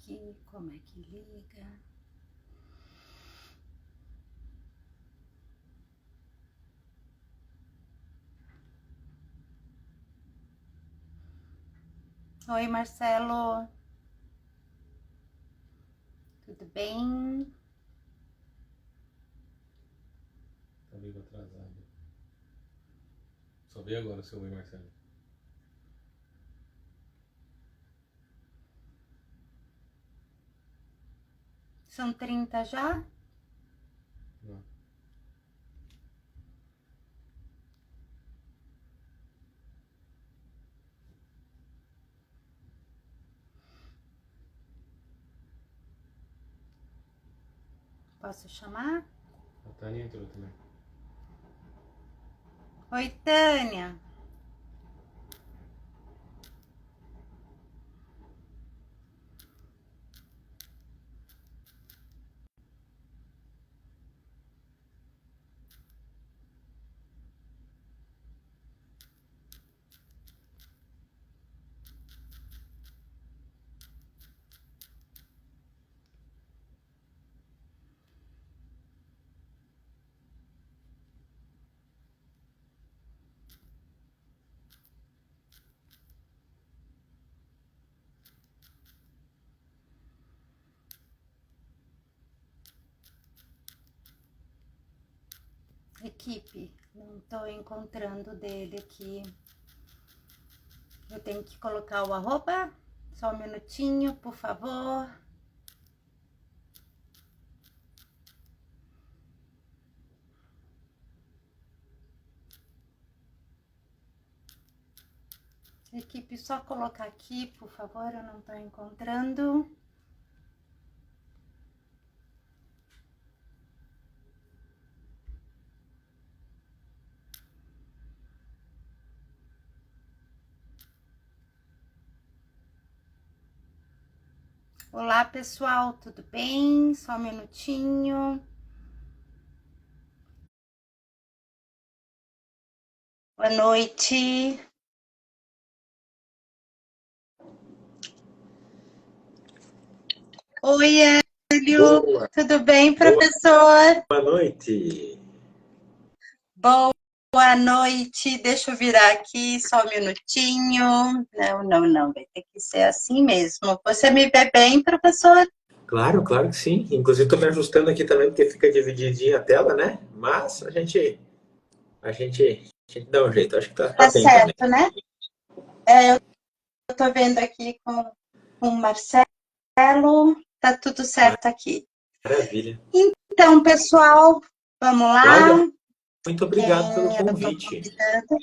aqui, como é que liga. Oi, Marcelo. Tudo bem? Tá meio atrasado. Só veio agora o seu oi, Marcelo. São 30 já? Não. Posso chamar? A Tânia entrou também. Oi, Tânia. Equipe, não estou encontrando dele aqui. Eu tenho que colocar o arroba? Só um minutinho, por favor. Equipe, só colocar aqui, por favor, eu não estou encontrando. Olá, pessoal, tudo bem? Só um minutinho. Boa noite. Oi, Hélio. Boa, Tudo bem, professor? boa noite. Boa noite. Deixa eu virar aqui só um minutinho. Não. Vai ter que ser assim mesmo. Você me vê bem, professor? Claro, claro que sim. Inclusive estou me ajustando aqui também, porque fica divididinha a tela, né? Mas a gente dá um jeito. Acho que tá Tá bem também. certo, né? Eu tô vendo aqui com o Marcelo. Tá tudo certo aqui. Maravilha. Então, pessoal, vamos lá. Cláudia, muito obrigado pelo Eu tô convite. convidando.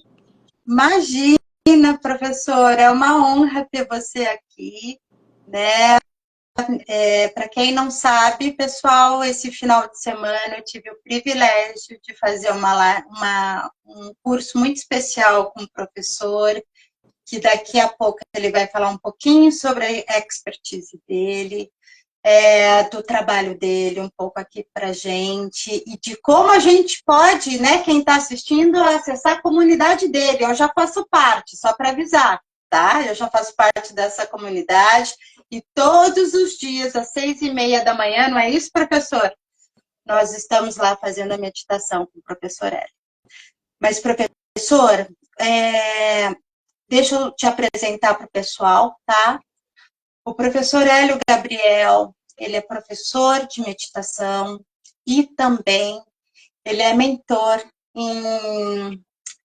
Imagina, professor, é uma honra ter você aqui, né? Para quem não sabe, pessoal, esse final de semana eu tive o privilégio de fazer um curso muito especial com o professor, que daqui a pouco ele vai falar um pouquinho sobre a expertise dele, do trabalho dele, um pouco aqui para a gente, e de como a gente pode, né, quem está assistindo, acessar a comunidade dele. Eu já faço parte, só para avisar, tá? Eu já faço parte dessa comunidade, e todos os dias, às 6:30 da manhã, não é isso, professor? Nós estamos lá fazendo a meditação com o professor Hélio. Mas, professor, deixa eu te apresentar para o pessoal, tá? O professor Hélio Gabriel, ele é professor de meditação e também ele é mentor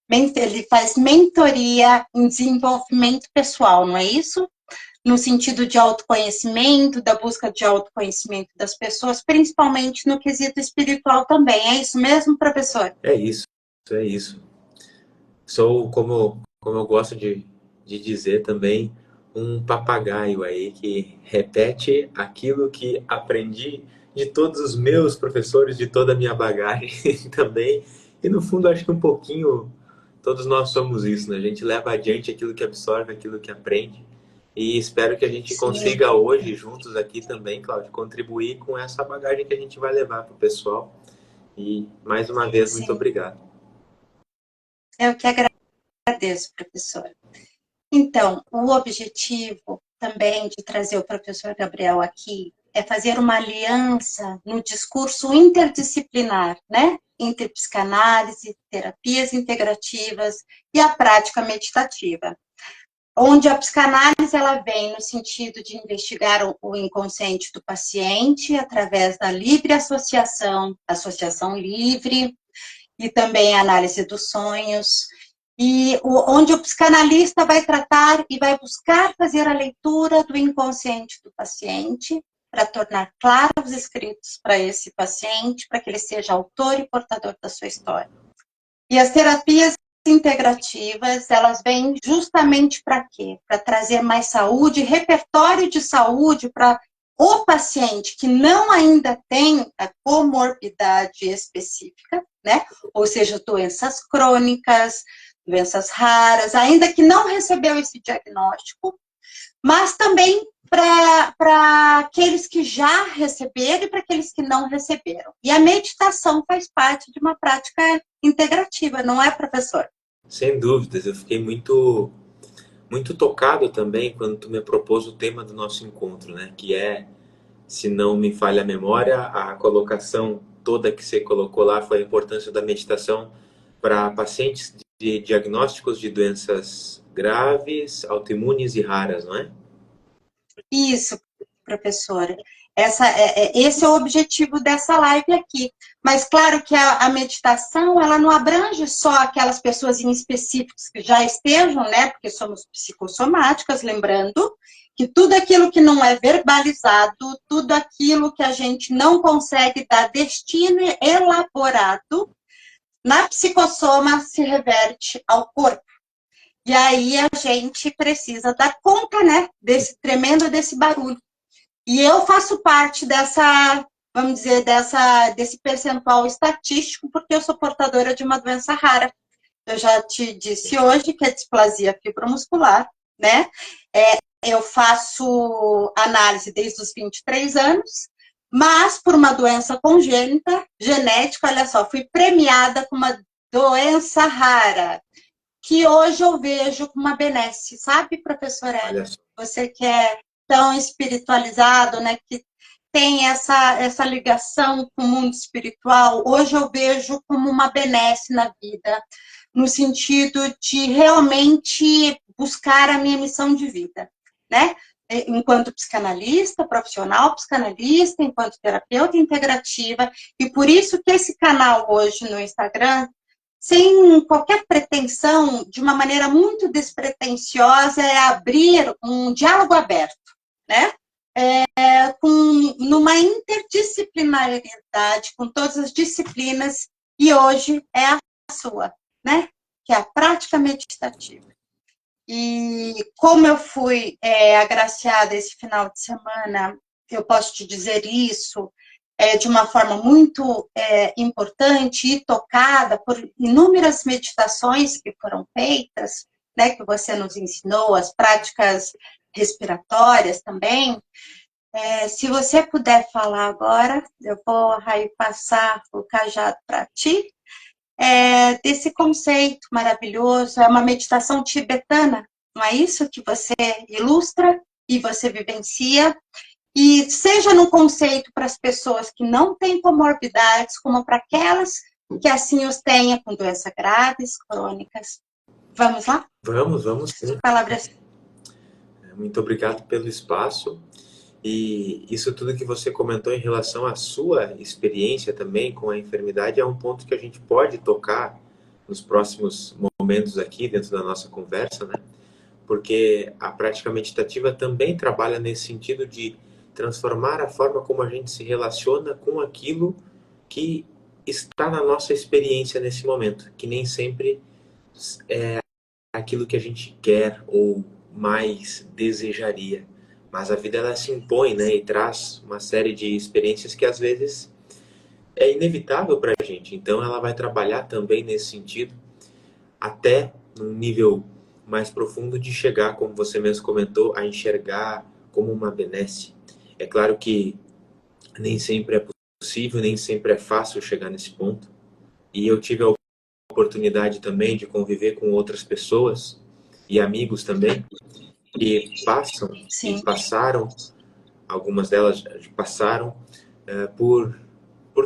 ele faz mentoria em desenvolvimento pessoal, não é isso? No sentido de autoconhecimento, da busca de autoconhecimento das pessoas, principalmente no quesito espiritual também. É isso mesmo, professor? É isso, é isso. Sou, como eu gosto de dizer também, um papagaio aí que repete aquilo que aprendi de todos os meus professores, de toda a minha bagagem também. E no fundo, acho que um pouquinho todos nós somos isso, né? A gente leva adiante aquilo que absorve, aquilo que aprende. E espero que a gente Sim. consiga hoje, juntos aqui também, Cláudio, contribuir com essa bagagem que a gente vai levar para o pessoal. E mais uma vez, muito Sim. obrigado. Eu que agradeço, professor. Então, o objetivo também de trazer o professor Gabriel aqui é fazer uma aliança no discurso interdisciplinar, né? Entre psicanálise, terapias integrativas e a prática meditativa. Onde a psicanálise ela vem no sentido de investigar o inconsciente do paciente através da livre associação, associação livre, e também a análise dos sonhos, e onde o psicanalista vai tratar e vai buscar fazer a leitura do inconsciente do paciente para tornar claros os escritos para esse paciente, para que ele seja autor e portador da sua história. E as terapias integrativas, elas vêm justamente para quê? Para trazer mais saúde, repertório de saúde para o paciente que não ainda tem a comorbidade específica, né? Ou seja, doenças crônicas, doenças raras, ainda que não recebeu esse diagnóstico, mas também para aqueles que já receberam e para aqueles que não receberam. E a meditação faz parte de uma prática integrativa, não é, professor? Sem dúvidas, eu fiquei muito tocado também quando tu me propôs o tema do nosso encontro, né? Que é, se não me falha a memória, a colocação toda que você colocou lá foi a importância da meditação para pacientes de diagnósticos de doenças graves, autoimunes e raras, não é? Isso, professora. Esse é o objetivo dessa live aqui. Mas claro que a meditação, ela não abrange só aquelas pessoas em específicos que já estejam, né? Porque somos psicossomáticas, lembrando que tudo aquilo que não é verbalizado, tudo aquilo que a gente não consegue dar destino elaborado, na psicossoma se reverte ao corpo. E aí a gente precisa dar conta, né, desse barulho. E eu faço parte dessa, vamos dizer, desse percentual estatístico, porque eu sou portadora de uma doença rara. Eu já te disse hoje que é displasia fibromuscular, né? Eu faço análise desde os 23 anos, mas por uma doença congênita, genética, olha só, fui premiada com uma doença rara, que hoje eu vejo como uma benesse, sabe, professor Hélio? Você que é tão espiritualizado, né, que tem essa ligação com o mundo espiritual, hoje eu vejo como uma benesse na vida, no sentido de realmente buscar a minha missão de vida, né? Enquanto psicanalista, profissional psicanalista, enquanto terapeuta integrativa, e por isso que esse canal hoje no Instagram, sem qualquer pretensão, de uma maneira muito despretensiosa, é abrir um diálogo aberto, né? Numa interdisciplinaridade com todas as disciplinas, e hoje é a sua, né? Que é a prática meditativa. E como eu fui agraciada esse final de semana, eu posso te dizer isso, de uma forma muito importante e tocada por inúmeras meditações que foram feitas, né, que você nos ensinou, as práticas respiratórias também. Se você puder falar agora, eu vou aí passar o cajado para ti, desse conceito maravilhoso, é uma meditação tibetana, não é isso que você ilustra e você vivencia? E seja no conceito para as pessoas que não têm comorbidades, como para aquelas que assim os tenham com doenças graves, crônicas. Vamos lá? Vamos sim. Palavras. Muito obrigado pelo espaço. E isso tudo que você comentou em relação à sua experiência também com a enfermidade é um ponto que a gente pode tocar nos próximos momentos aqui dentro da nossa conversa, né? Porque a prática meditativa também trabalha nesse sentido de transformar a forma como a gente se relaciona com aquilo que está na nossa experiência nesse momento, que nem sempre é aquilo que a gente quer ou mais desejaria. Mas a vida ela se impõe, né, e traz uma série de experiências que às vezes é inevitável para a gente. Então ela vai trabalhar também nesse sentido, até num nível mais profundo de chegar, como você mesmo comentou, a enxergar como uma benesse. É claro que nem sempre é possível, nem sempre é fácil chegar nesse ponto. E eu tive a oportunidade também de conviver com outras pessoas e amigos também, que passam e Sim, passaram, algumas delas passaram por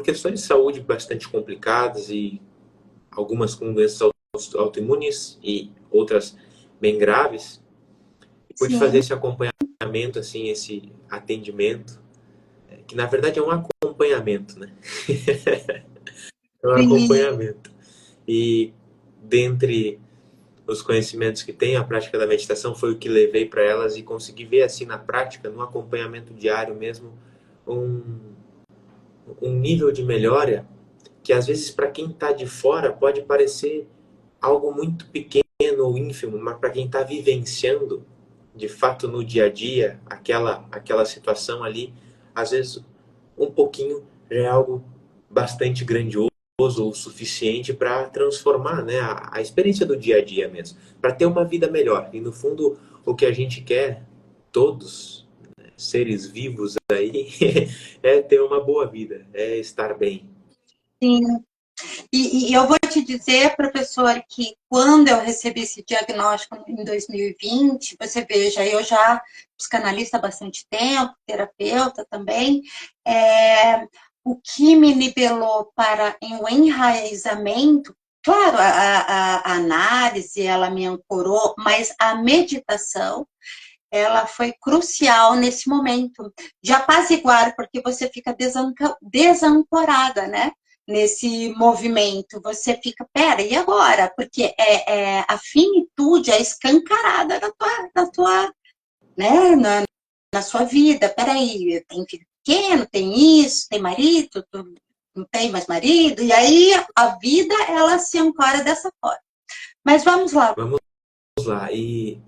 questões de saúde bastante complicadas e algumas com doenças autoimunes e outras bem graves. E pude fazer sim, esse acompanhamento, assim, esse atendimento, que na verdade é um acompanhamento, né? É um sim, acompanhamento. E dentre os conhecimentos que tem, a prática da meditação foi o que levei para elas e consegui ver assim na prática, no acompanhamento diário mesmo, um, um nível de melhora que às vezes para quem está de fora pode parecer algo muito pequeno ou ínfimo, mas para quem está vivenciando de fato no dia a dia aquela situação ali, às vezes um pouquinho já é algo bastante grandioso ou suficiente para transformar, né, a experiência do dia a dia mesmo, para ter uma vida melhor. E no fundo, o que a gente quer, todos, né, seres vivos aí, é ter uma boa vida, é estar bem. sim. E eu vou te dizer, professor, que quando eu recebi esse diagnóstico em 2020, você veja, eu já psicanalista há bastante tempo, terapeuta também, é, o que me nivelou para o enraizamento, claro, a análise, ela me ancorou, mas a meditação, ela foi crucial nesse momento de apaziguar, porque você fica desancorada, né? Nesse movimento, você fica, pera, e agora? Porque a finitude é escancarada na tua, né, na sua vida. Peraí, tem filho pequeno, tem isso, tem marido, tu não tem mais marido, e aí a vida, ela se ancora dessa forma. Mas vamos lá. Vamos lá. E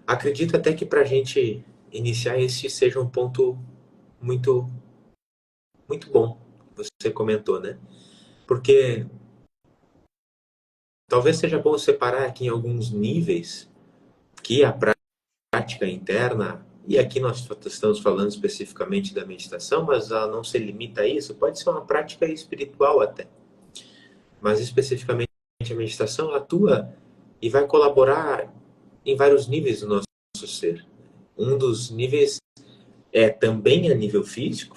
acredito até que para a gente iniciar esse seja um ponto muito, muito bom, você comentou, né? Porque talvez seja bom separar aqui em alguns níveis que a prática interna, e aqui nós estamos falando especificamente da meditação, mas ela não se limita a isso, pode ser uma prática espiritual até. Mas especificamente a meditação atua e vai colaborar em vários níveis do nosso ser. Um dos níveis é também a nível físico,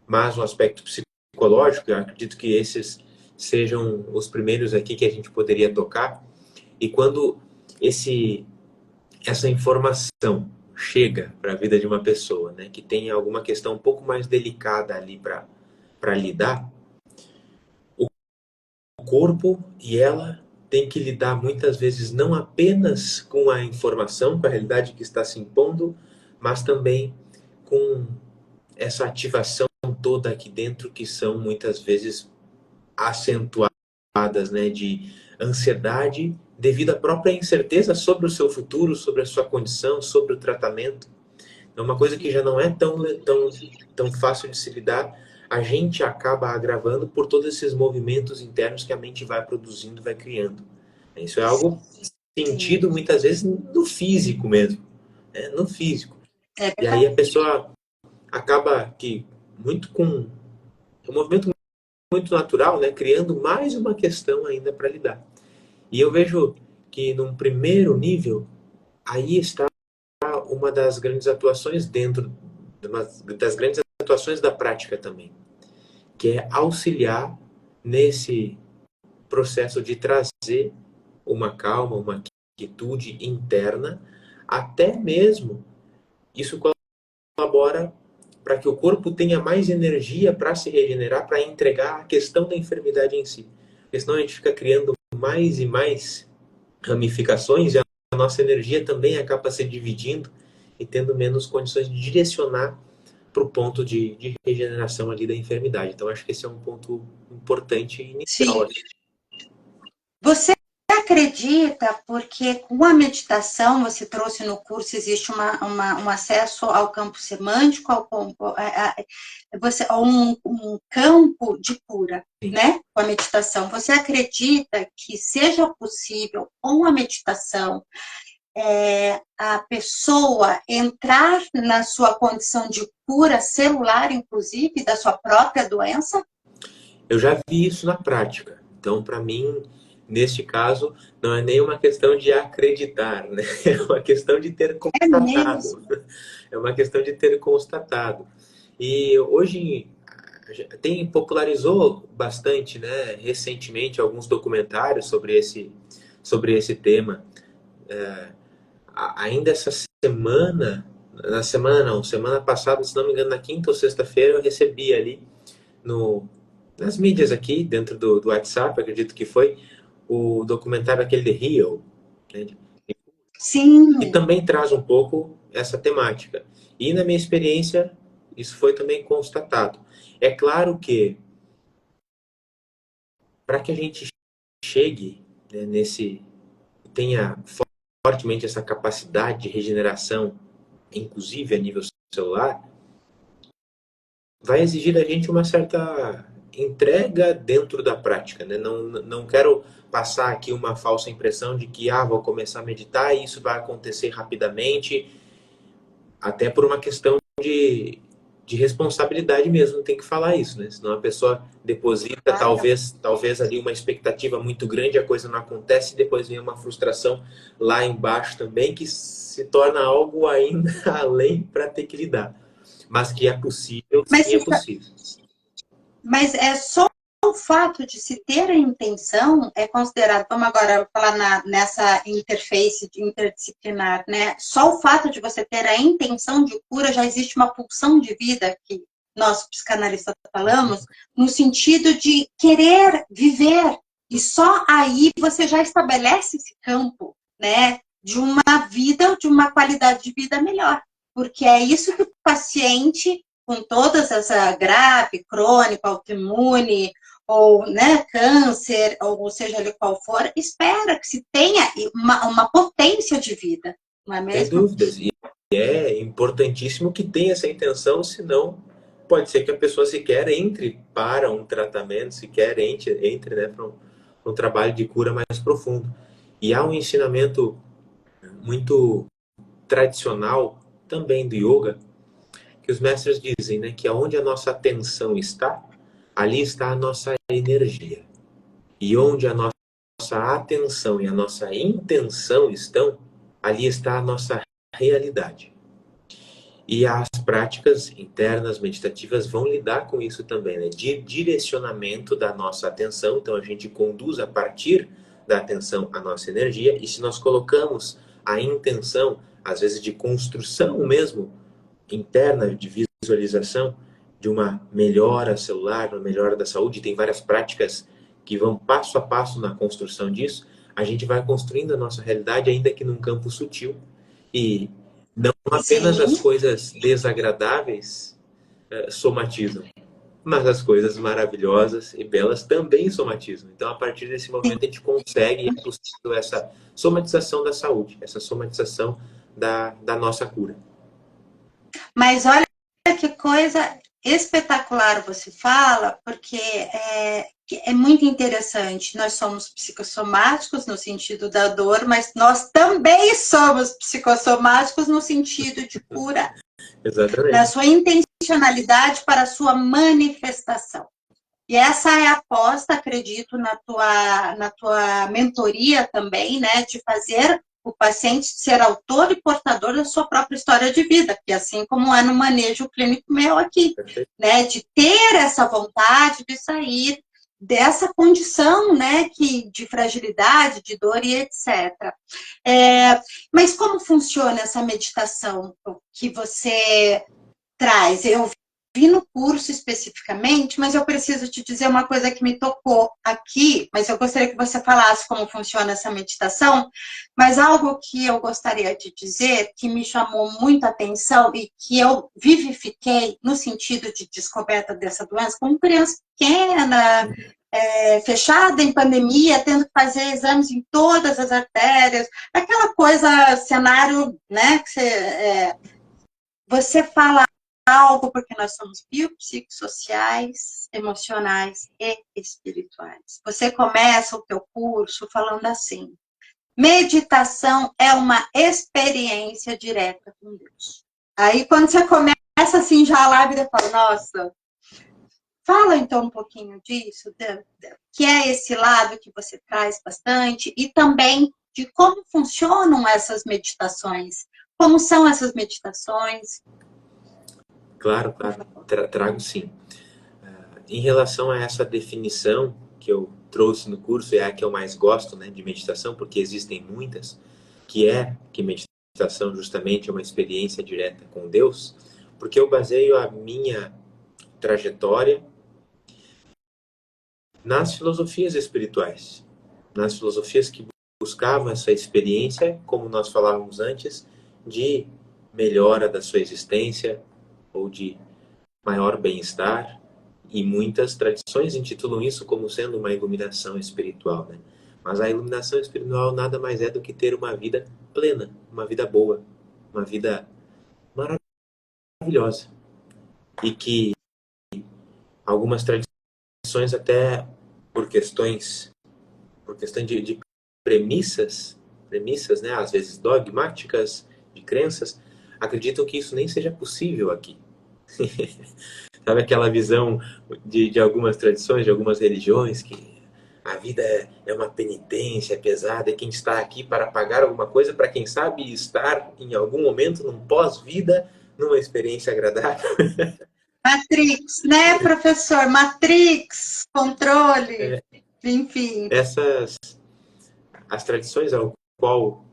mas um aspecto psicológico, eu acredito que esses sejam os primeiros aqui que a gente poderia tocar. E quando essa informação chega para a vida de uma pessoa, né, que tem alguma questão um pouco mais delicada ali para lidar, o corpo e ela tem que lidar muitas vezes não apenas com a informação, com a realidade que está se impondo, mas também com essa ativação toda aqui dentro que são muitas vezes acentuadas, né, de ansiedade devido à própria incerteza sobre o seu futuro, sobre a sua condição, sobre o tratamento. É uma coisa que já não é tão fácil de se lidar, a gente acaba agravando por todos esses movimentos internos que a mente vai produzindo, vai criando. Isso é algo Sim, sentido muitas vezes no físico mesmo, né? No físico. é E aí verdade. a pessoa acaba que muito com um movimento muito natural, né, criando mais uma questão ainda para lidar. E eu vejo que num primeiro nível aí está uma das grandes atuações dentro das grandes atuações da prática também, que é auxiliar nesse processo de trazer uma calma, uma quietude interna, até mesmo isso colabora para que o corpo tenha mais energia para se regenerar, para entregar a questão da enfermidade em si. Porque senão a gente fica criando mais e mais ramificações e a nossa energia também acaba se dividindo e tendo menos condições de direcionar para o ponto de regeneração ali da enfermidade. Então, acho que esse é um ponto importante inicial. Sim. Você acredita, porque com a meditação, você trouxe no curso, existe um acesso ao campo semântico, um campo de cura, né? Com a meditação. Você acredita que seja possível, com a meditação, a pessoa entrar na sua condição de cura celular, inclusive, da sua própria doença? Eu já vi isso na prática. Então, para mim, neste caso, não é nem uma questão de acreditar, né? É uma questão de ter É mesmo. constatado. É uma questão de ter constatado. E hoje tem popularizou bastante, né, recentemente, alguns documentários sobre esse tema. Ainda essa semana, na semana não, semana passada, se não me engano, na quinta ou sexta-feira, eu recebi ali nas mídias aqui, dentro do WhatsApp, acredito que foi, o documentário aquele de Rio, né? E Sim, também traz um pouco essa temática. E na minha experiência, isso foi também constatado. É claro que para que a gente chegue, né, tenha fortemente essa capacidade de regeneração, inclusive a nível celular, vai exigir da gente uma certa entrega dentro da prática, né? Não quero passar aqui uma falsa impressão de que vou começar a meditar e isso vai acontecer rapidamente, até por uma questão de responsabilidade mesmo, tem que falar isso, né? Senão a pessoa deposita claro. talvez ali uma expectativa muito grande, a coisa não acontece e depois vem uma frustração lá embaixo também que se torna algo ainda além para ter que lidar. Mas que é possível, Mas, sim, é possível. mas é só o fato de se ter a intenção é considerado, vamos agora falar nessa interface interdisciplinar, né? Só o fato de você ter a intenção de cura já existe uma pulsão de vida que nós psicanalistas falamos, no sentido de querer viver. E só aí você já estabelece esse campo, né? De uma vida, de uma qualidade de vida melhor. Porque é isso que o paciente com todas essa grave, crônico, autoimune, ou né, câncer, ou seja ali qual for, espera que se tenha uma potência de vida, não é Sem mesmo? dúvidas. E é importantíssimo que tenha essa intenção, senão pode ser que a pessoa sequer entre para um tratamento, sequer entre né, para um trabalho de cura mais profundo. E há um ensinamento muito tradicional também do yoga, que os mestres dizem, né, que aonde a nossa atenção está, ali está a nossa energia. E onde a nossa atenção e a nossa intenção estão, ali está a nossa realidade. E as práticas internas meditativas vão lidar com isso também, né? De direcionamento da nossa atenção. Então a gente conduz a partir da atenção a nossa energia. E se nós colocamos a intenção, às vezes de construção mesmo, interna, de visualização, de uma melhora celular, uma melhora da saúde, tem várias práticas que vão passo a passo na construção disso, a gente vai construindo a nossa realidade, ainda que num campo sutil. E não apenas as Sim, coisas desagradáveis somatizam, mas as coisas maravilhosas e belas também somatizam. Então, a partir desse momento, a gente consegue, é possível essa somatização da saúde, essa somatização da nossa cura. mas olha que coisa espetacular você fala, porque é muito interessante. Nós somos psicossomáticos no sentido da dor, mas nós também somos psicossomáticos no sentido de cura, na Exatamente. sua intencionalidade para a sua manifestação. E essa é a aposta, acredito, na tua mentoria também, né, de fazer o paciente ser autor e portador da sua própria história de vida, que assim como é no manejo clínico meu aqui, Perfeito. né, de ter essa vontade de sair dessa condição, né, de fragilidade, de dor e etc. Mas como funciona essa meditação que você traz? Eu vi no curso especificamente, mas eu preciso te dizer uma coisa que me tocou aqui, mas eu gostaria que você falasse como funciona essa meditação, mas algo que eu gostaria de dizer, que me chamou muita atenção e que eu vivifiquei no sentido de descoberta dessa doença, como criança pequena, fechada em pandemia, tendo que fazer exames em todas as artérias, aquela coisa, cenário, né, que você fala algo porque nós somos biopsicossociais, emocionais e espirituais. Você começa o teu curso falando assim: meditação é uma experiência direta com Deus. Aí quando você começa assim já a live, eu falo, nossa, Fala então um pouquinho disso, que é esse lado que você traz bastante, e também de como funcionam essas meditações. Como são essas meditações? Claro, claro, trago sim. Em relação a essa definição que eu trouxe no curso, é a que eu mais gosto, né, de meditação, porque existem muitas, que meditação justamente é uma experiência direta com Deus, porque eu baseio a minha trajetória nas filosofias espirituais, nas filosofias que buscavam essa experiência, como nós falávamos antes, de melhora da sua existência ou de maior bem-estar, e muitas tradições intitulam isso como sendo uma iluminação espiritual, né? Mas a iluminação espiritual nada mais é do que ter uma vida plena, uma vida boa, uma vida maravilhosa. E que algumas tradições, até por questões de premissas, né, às vezes dogmáticas, de crenças, acreditam que isso nem seja possível aqui. Sabe aquela visão de algumas tradições, de algumas religiões, que a vida é uma penitência, é pesada, e quem está aqui para pagar alguma coisa, para quem sabe estar em algum momento, num pós-vida, numa experiência agradável. Matrix, né, professor? Matrix, controle, enfim. As tradições ao qual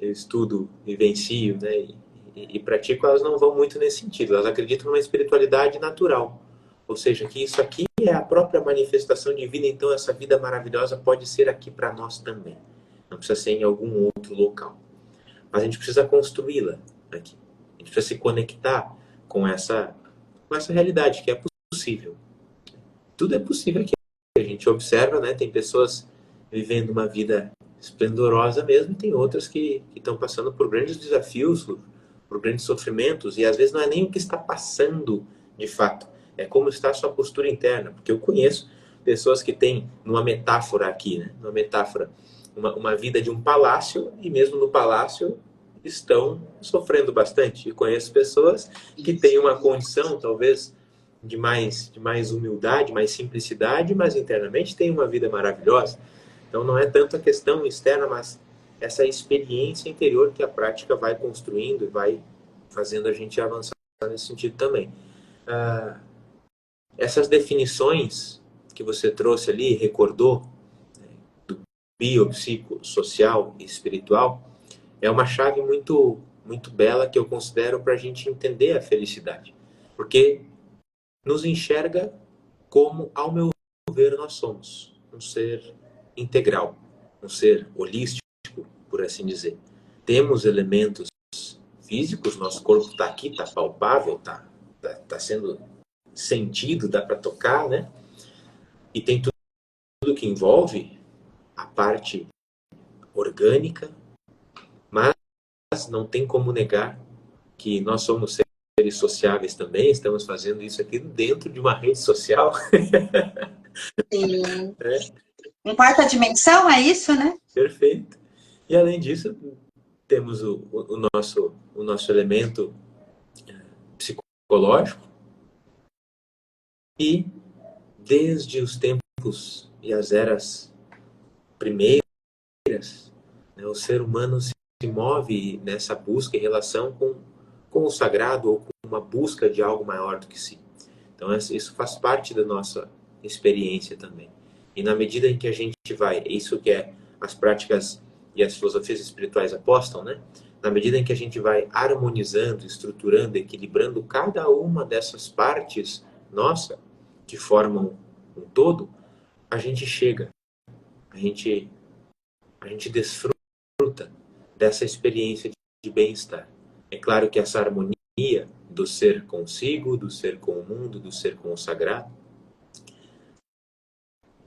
eu estudo, vivencio, né, e pratico, elas não vão muito nesse sentido. Elas acreditam numa espiritualidade natural. Ou seja, que isso aqui é a própria manifestação divina, então essa vida maravilhosa pode ser aqui para nós também. Não precisa ser em algum outro local. Mas a gente precisa construí-la aqui. A gente precisa se conectar com essa realidade, que é possível. Tudo é possível aqui. A gente observa, né? Tem pessoas vivendo uma vida esplendorosa mesmo, e tem outras que estão passando por grandes desafios, por grandes sofrimentos, e às vezes não é nem o que está passando de fato, é como está a sua postura interna, porque eu conheço pessoas que têm, numa metáfora aqui, né? Numa metáfora, uma vida de um palácio, e mesmo no palácio estão sofrendo bastante. E conheço pessoas que têm uma condição, talvez, de mais humildade, mais simplicidade, mas internamente têm uma vida maravilhosa. Então não é tanto a questão externa, mas essa experiência interior que a prática vai construindo e vai fazendo a gente avançar nesse sentido também. Essas definições que você trouxe ali, recordou, né, do biopsicossocial e espiritual, é uma chave muito, muito bela que eu considero para a gente entender a felicidade. Porque nos enxerga como, ao meu ver, nós somos um ser integral, um ser holístico, por assim dizer. Temos elementos físicos, nosso corpo está aqui, está palpável, está sendo sentido, dá para tocar, né? E tem tudo que envolve a parte orgânica, mas não tem como negar que nós somos seres sociáveis também, estamos fazendo isso aqui dentro de uma rede social. Sim. Em quarta dimensão, é isso, né? Perfeito. E além disso, temos o nosso elemento psicológico, e desde os tempos e as eras primeiras, né, o ser humano se move nessa busca em relação com o sagrado, ou com uma busca de algo maior do que si. Então isso faz parte da nossa experiência também. E na medida em que a gente vai, isso que é as práticas e as filosofias espirituais apostam, né? Na medida em que a gente vai harmonizando, estruturando, equilibrando cada uma dessas partes nossa, que formam um todo, a gente chega, a gente desfruta dessa experiência de bem-estar. É claro que essa harmonia do ser consigo, do ser com o mundo, do ser com o sagrado,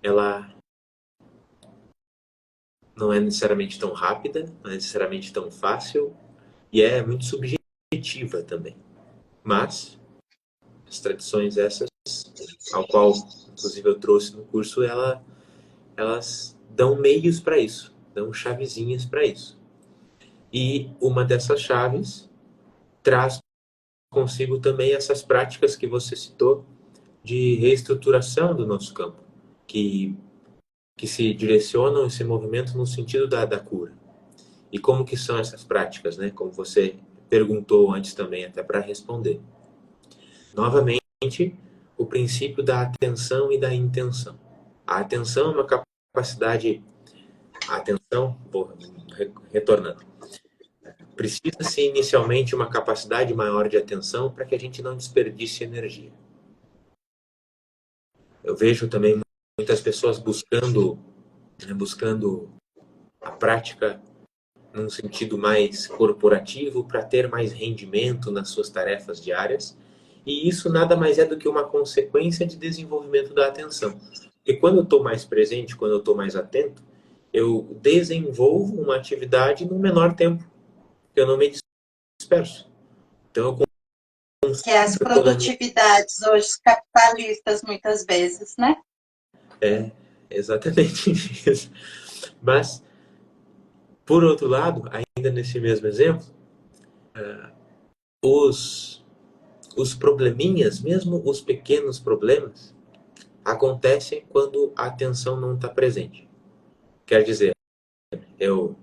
ela não é necessariamente tão rápida, não é necessariamente tão fácil, e é muito subjetiva também. Mas as tradições essas, ao qual inclusive eu trouxe no curso, elas dão meios para isso, dão chavezinhas para isso. E uma dessas chaves traz consigo também essas práticas que você citou, de reestruturação do nosso campo, que se direcionam esse movimento no sentido da cura. E como que são essas práticas, né? Como você perguntou antes também, até para responder. Novamente, o princípio da atenção e da intenção. A atenção é uma capacidade... A atenção, retornando. Precisa-se inicialmente uma capacidade maior de atenção para que a gente não desperdice energia. Eu vejo também muitas pessoas buscando a prática num sentido mais corporativo para ter mais rendimento nas suas tarefas diárias. E isso nada mais é do que uma consequência de desenvolvimento da atenção. Porque quando eu estou mais presente, quando eu estou mais atento, eu desenvolvo uma atividade no menor tempo. Eu não me disperso. Então, que é as produtividades hoje capitalistas, muitas vezes, né? É, exatamente isso. Mas, por outro lado, ainda nesse mesmo exemplo, os probleminhas, mesmo os pequenos problemas, acontecem quando a atenção não está presente. Quer dizer, eu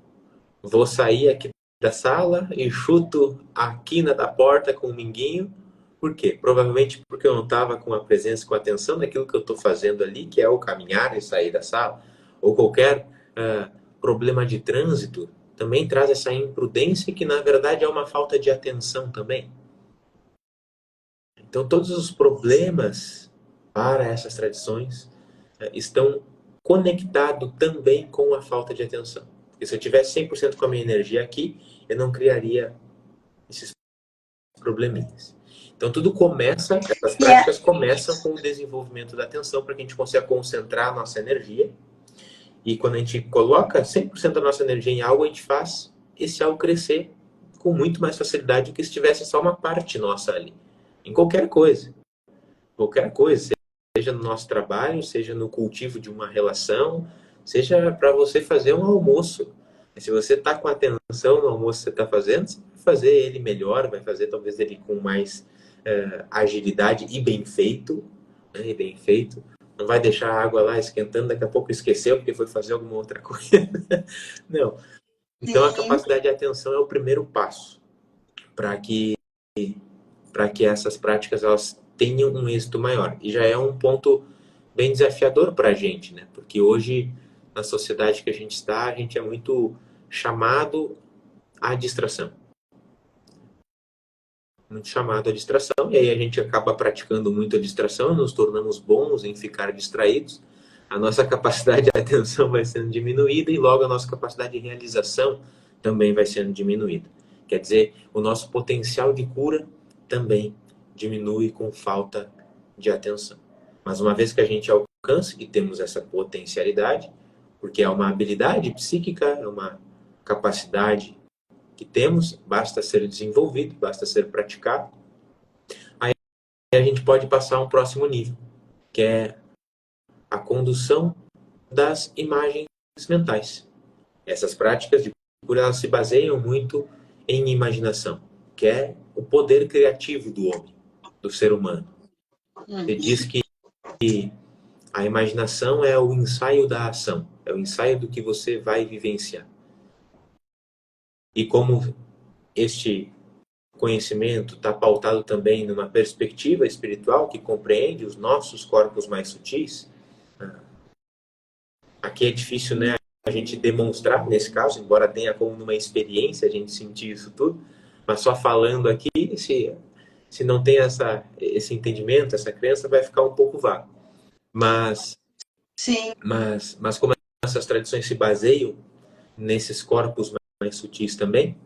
vou sair aqui da sala e chuto a quina da porta com um minguinho. Por quê? Provavelmente porque eu não estava com a presença, com a atenção naquilo que eu estou fazendo ali, que é o caminhar e sair da sala. Ou qualquer problema de trânsito também traz essa imprudência que, na verdade, é uma falta de atenção também. Então, todos os problemas para essas tradições estão conectados também com a falta de atenção. Porque se eu tivesse 100% com a minha energia aqui, eu não criaria esses probleminhas. Então, tudo começa, essas práticas começam com o desenvolvimento da atenção para que a gente consiga concentrar a nossa energia. E quando a gente coloca 100% da nossa energia em algo, a gente faz esse algo crescer com muito mais facilidade do que se tivesse só uma parte nossa ali. Em qualquer coisa. Qualquer coisa, seja no nosso trabalho, seja no cultivo de uma relação, seja para você fazer um almoço. Se você está com atenção no almoço que você está fazendo, você vai fazer ele melhor, vai fazer talvez ele com mais agilidade e bem feito. Né? E bem feito. Não vai deixar a água lá esquentando, daqui a pouco esqueceu porque foi fazer alguma outra coisa. Não. Então, a capacidade de atenção é o primeiro passo para que essas práticas elas tenham um êxito maior. E já é um ponto bem desafiador para a gente, né? Porque hoje, na sociedade que a gente está, a gente é muito chamado à distração. Muito chamado à distração, e aí a gente acaba praticando muito a distração, nos tornamos bons em ficar distraídos, a nossa capacidade de atenção vai sendo diminuída e logo a nossa capacidade de realização também vai sendo diminuída. Quer dizer, o nosso potencial de cura também diminui com falta de atenção. Mas uma vez que a gente alcança e temos essa potencialidade, porque é uma habilidade psíquica, é uma capacidade que temos, basta ser desenvolvido, basta ser praticado, aí a gente pode passar a um próximo nível, que é a condução das imagens mentais. Essas práticas de cura, elas se baseiam muito em imaginação, que é o poder criativo do homem, do ser humano. Ele diz que a imaginação é o ensaio da ação, é o ensaio do que você vai vivenciar. E como este conhecimento está pautado também numa perspectiva espiritual que compreende os nossos corpos mais sutis, aqui é difícil, né, a gente demonstrar nesse caso, embora tenha como numa experiência a gente sentir isso tudo, mas só falando aqui, se não tem esse entendimento, essa crença, vai ficar um pouco vago. Mas como essas tradições se baseiam nesses corpos mais sutis também,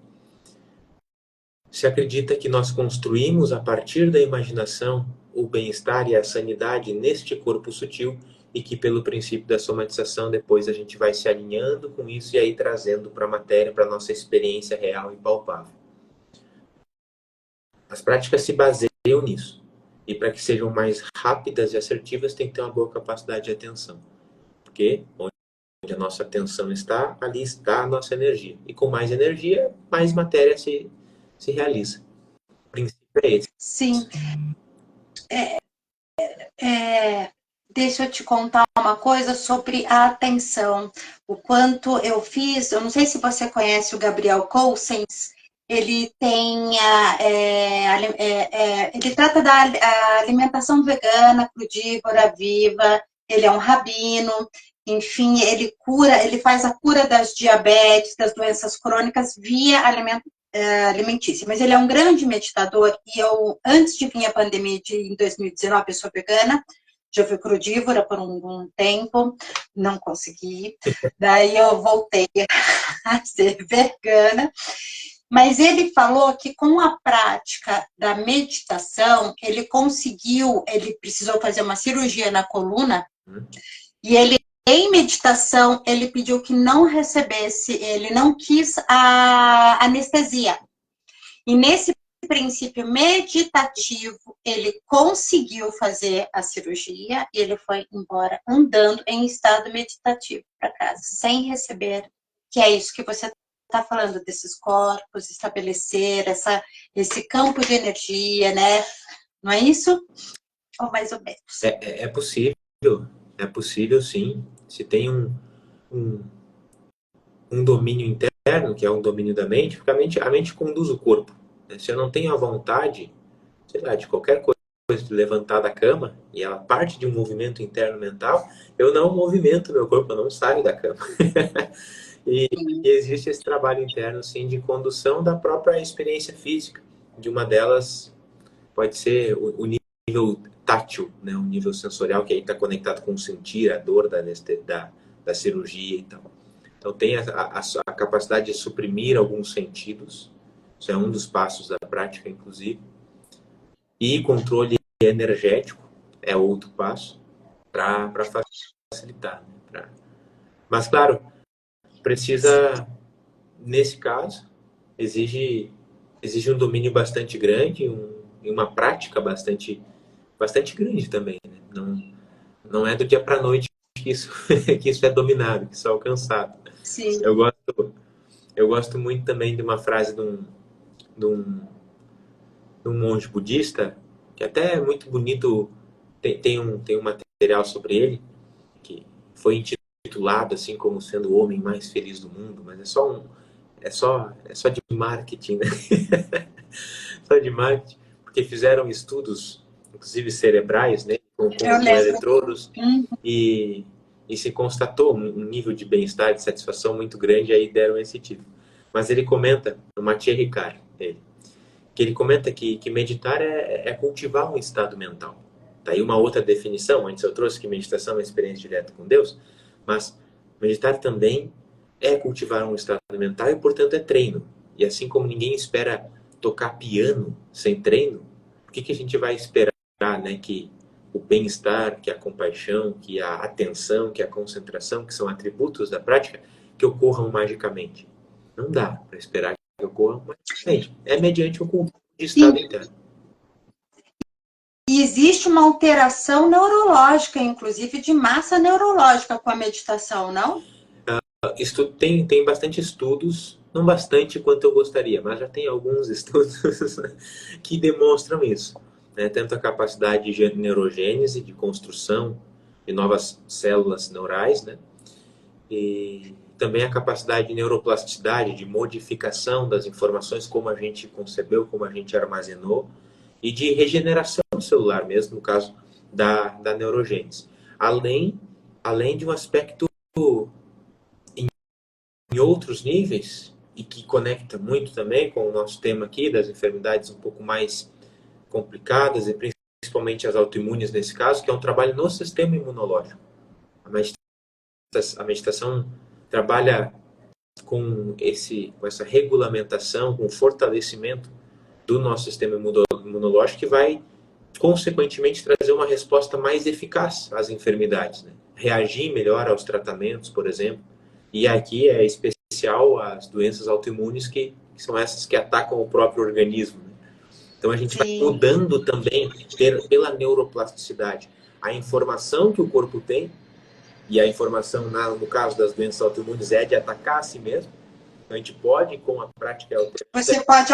se acredita que nós construímos a partir da imaginação o bem-estar e a sanidade neste corpo sutil e que pelo princípio da somatização depois a gente vai se alinhando com isso e aí trazendo para a matéria, para a nossa experiência real e palpável. As práticas se baseiam nisso. E para que sejam mais rápidas e assertivas tem que ter uma boa capacidade de atenção. Porque onde a nossa atenção está, ali está a nossa energia. E com mais energia, mais matéria se realiza. O princípio é esse. Sim. deixa eu te contar uma coisa sobre a atenção. O quanto eu fiz, eu não sei se você conhece o Gabriel Cousens, ele tem ele trata da alimentação vegana, crudívora, viva, ele é um rabino, enfim, ele faz a cura das diabetes, das doenças crônicas via alimentícia. Mas ele é um grande meditador e eu, antes de vir a pandemia em 2019, eu sou vegana, já fui crudívora por um tempo, não consegui. Daí eu voltei a ser vegana. Mas ele falou que com a prática da meditação, ele precisou fazer uma cirurgia na coluna, e ele, em meditação, ele pediu que não recebesse, ele não quis a anestesia. E nesse princípio meditativo, ele conseguiu fazer a cirurgia e ele foi embora andando em estado meditativo para casa, sem receber, que é isso que você está falando, desses corpos, estabelecer esse campo de energia, né? Não é isso? Ou mais ou menos. É possível sim. Se tem um domínio interno, que é um domínio da mente, porque a mente conduz o corpo. Né? Se eu não tenho a vontade, sei lá, de qualquer coisa, de levantar da cama, e ela parte de um movimento interno mental, eu não movimento meu corpo, eu não saio da cama. E existe esse trabalho interno, sim, de condução da própria experiência física. De uma delas pode ser o nível tátil, né? O nível sensorial, que aí está conectado com o sentir, a dor da cirurgia e tal. Então tem a capacidade de suprimir alguns sentidos. Isso é um dos passos da prática, inclusive. E controle energético é outro passo para facilitar. Né? Mas, claro, precisa, nesse caso, exige um domínio bastante grande e uma prática bastante grande também. Né? Não é do dia para a noite que isso é dominado, que isso é alcançado. Sim. Eu gosto muito também de uma frase de um monge budista, que até é muito bonito, tem um material sobre ele, que foi intitulado assim como sendo o homem mais feliz do mundo, mas é só de marketing, né? Só de marketing, porque fizeram estudos, inclusive cerebrais, né, com eletrodos, e se constatou um nível de bem-estar, de satisfação muito grande, aí deram esse título. Mas ele comenta, no Mathieu Ricard, que ele comenta que meditar é cultivar um estado mental. Daí uma outra definição, antes eu trouxe que meditação é uma experiência direta com Deus, mas meditar também é cultivar um estado mental e, portanto, é treino. E assim como ninguém espera tocar piano sem treino, por que a gente vai esperar, né, que o bem-estar, que a compaixão, que a atenção, que a concentração, que são atributos da prática, que ocorram magicamente? Não dá para esperar que ocorram magicamente. É mediante o cultivo de estado interno. E existe uma alteração neurológica, inclusive de massa neurológica com a meditação, não? Tem bastante estudos, não bastante quanto eu gostaria, mas já tem alguns estudos que demonstram isso. Né? Tanto a capacidade de neurogênese, de construção de novas células neurais, né? E também a capacidade de neuroplasticidade, de modificação das informações, como a gente concebeu, como a gente armazenou, e de regeneração celular mesmo, no caso da neurogênese. Além de um aspecto em outros níveis, e que conecta muito também com o nosso tema aqui, das enfermidades um pouco mais complicadas, e principalmente as autoimunes nesse caso, que é um trabalho no sistema imunológico. A meditação trabalha com essa regulamentação, com o fortalecimento do nosso sistema imunológico, que vai, consequentemente, trazer uma resposta mais eficaz às enfermidades. Né? Reagir melhor aos tratamentos, por exemplo. E aqui é especial as doenças autoimunes, que são essas que atacam o próprio organismo. Né? Então a gente vai mudando também pela neuroplasticidade a informação que o corpo tem, e a informação, no caso das doenças autoimunes, é de atacar a si mesmo, A gente pode, com a prática, Você pode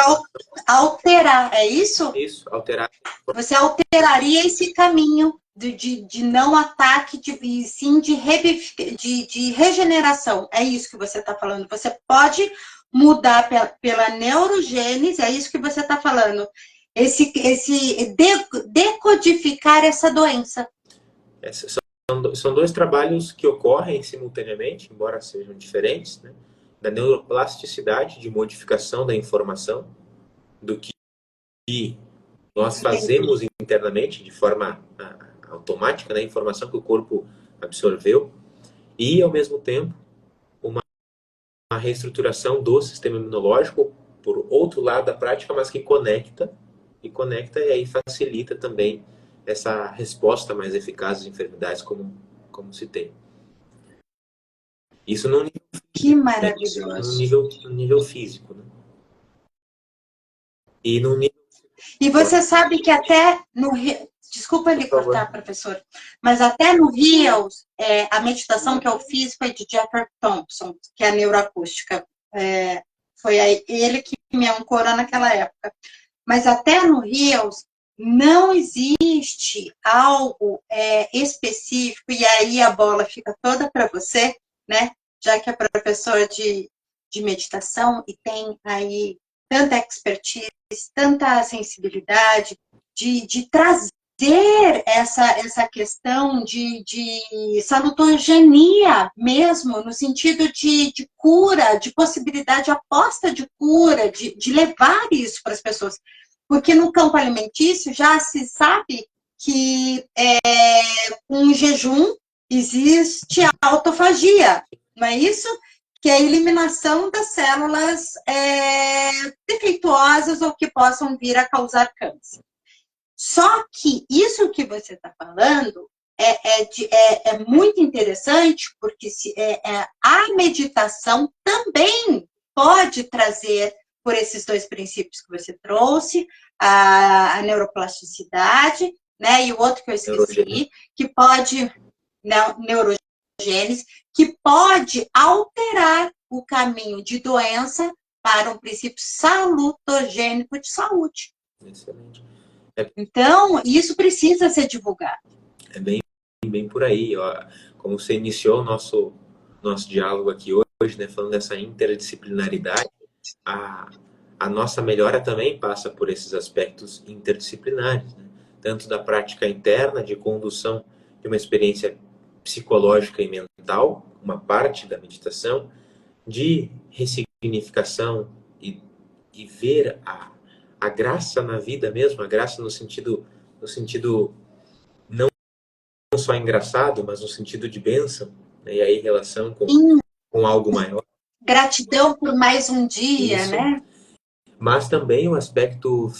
alterar, é isso? isso, alterar. Você alteraria esse caminho de não ataque, e sim de regeneração. É isso que você está falando. Você pode mudar pela neurogênese, é isso que você está falando. Decodificar essa doença. São dois trabalhos que ocorrem simultaneamente, embora sejam diferentes, né? Da neuroplasticidade, de modificação da informação, do que nós fazemos internamente, de forma automática, né? A informação que o corpo absorveu, e, ao mesmo tempo, uma reestruturação do sistema imunológico, por outro lado da prática, mas que conecta, e aí facilita também essa resposta mais eficaz às enfermidades, como se tem. Isso no nível físico, Que maravilhoso. no nível físico, né? E no nível... E você sabe que até no... Desculpa lhe cortar, professor, mas até no Rios, a meditação que eu fiz foi de Jeffrey Thompson, que é a neuroacústica. Foi ele que me ancorou naquela época. Mas até no Rios não existe algo específico, e aí a bola fica toda para você, né? Já que é professor de meditação e tem aí tanta expertise, tanta sensibilidade de trazer essa questão de salutogenia mesmo, no sentido de cura, de possibilidade, aposta de cura, de levar isso para as pessoas. Porque no campo alimentício já se sabe que com jejum existe a autofagia, não é isso? Que é a eliminação das células defeituosas ou que possam vir a causar câncer. Só que isso que você está falando é muito interessante, porque a meditação também pode trazer, por esses dois princípios que você trouxe, a neuroplasticidade, né, e o outro que eu esqueci, que pode, neurogênese, que pode alterar o caminho de doença para um princípio salutogênico de saúde. Excelente. Então, isso precisa ser divulgado. É bem por aí. Ó. Como você iniciou o nosso diálogo aqui hoje, né, falando dessa interdisciplinaridade, a nossa melhora também passa por esses aspectos interdisciplinares, né? Tanto da prática interna, de condução de uma experiência psicológica e mental, uma parte da meditação, de ressignificação e ver a graça na vida mesmo, a graça no sentido não só engraçado, mas no sentido de bênção, né? E aí relação com algo maior. Gratidão por mais um dia, isso, né? Mas também o aspecto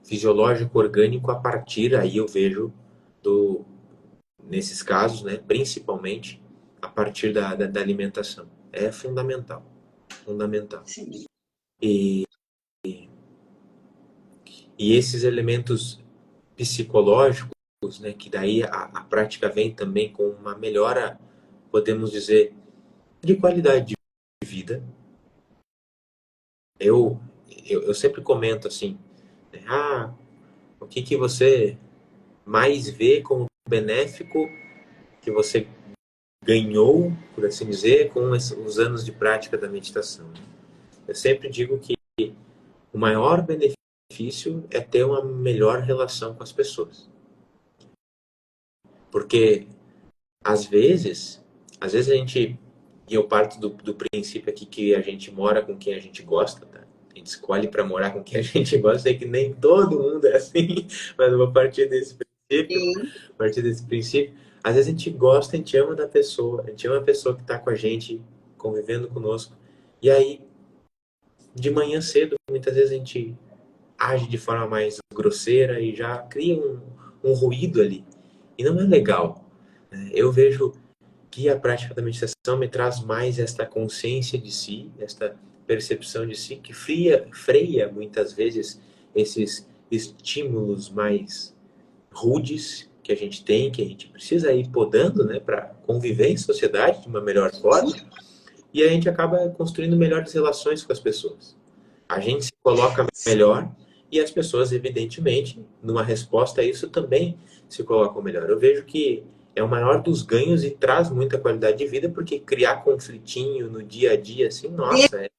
fisiológico, orgânico, a partir, aí eu vejo, nesses casos, né, principalmente, a partir da alimentação. É fundamental. Fundamental. Sim. E esses elementos psicológicos, né, que daí a prática vem também com uma melhora, podemos dizer, de qualidade de vida. Eu sempre comento assim, né, o que você mais vê como benéfico que você ganhou, por assim dizer, com os anos de prática da meditação. Eu sempre digo que o maior benefício é ter uma melhor relação com as pessoas. Porque, às vezes a gente, e eu parto do princípio aqui que a gente mora com quem a gente gosta, tá? A gente escolhe para morar com quem a gente gosta, sei que nem todo mundo é assim, mas eu vou partir desse princípio, às vezes a gente gosta, a gente ama da pessoa, a gente ama a pessoa que está com a gente, convivendo conosco, e aí, de manhã cedo, muitas vezes a gente age de forma mais grosseira e já cria um ruído ali, e não é legal, né? Eu vejo que a prática da meditação me traz mais esta consciência de si, esta percepção de si, que freia muitas vezes esses estímulos mais rudes que a gente tem, que a gente precisa ir podando, né, para conviver em sociedade de uma melhor forma. e a gente acaba construindo melhores relações com as pessoas. A gente se coloca melhor e as pessoas, evidentemente, numa resposta a isso também se colocam melhor. Eu vejo que é o maior dos ganhos e traz muita qualidade de vida, porque criar conflitinho no dia a dia, assim, nossa,